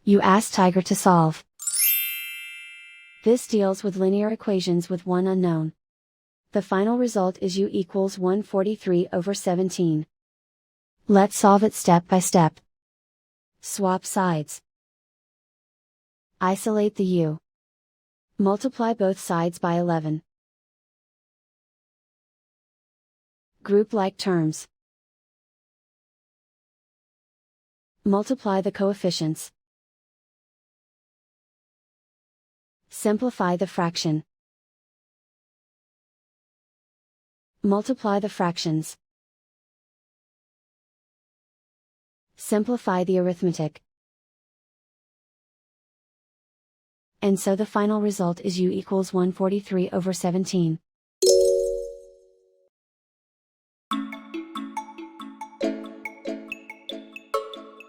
You ask Tiger to solve. This deals with linear equations with one unknown. The final result is u equals 143/17. Let's solve it step by step. Swap sides. Isolate the u. Multiply both sides by 11. Group like terms. Multiply the coefficients. Simplify the fraction. Multiply the fractions. Simplify the arithmetic. And so the final result is u equals 143/17.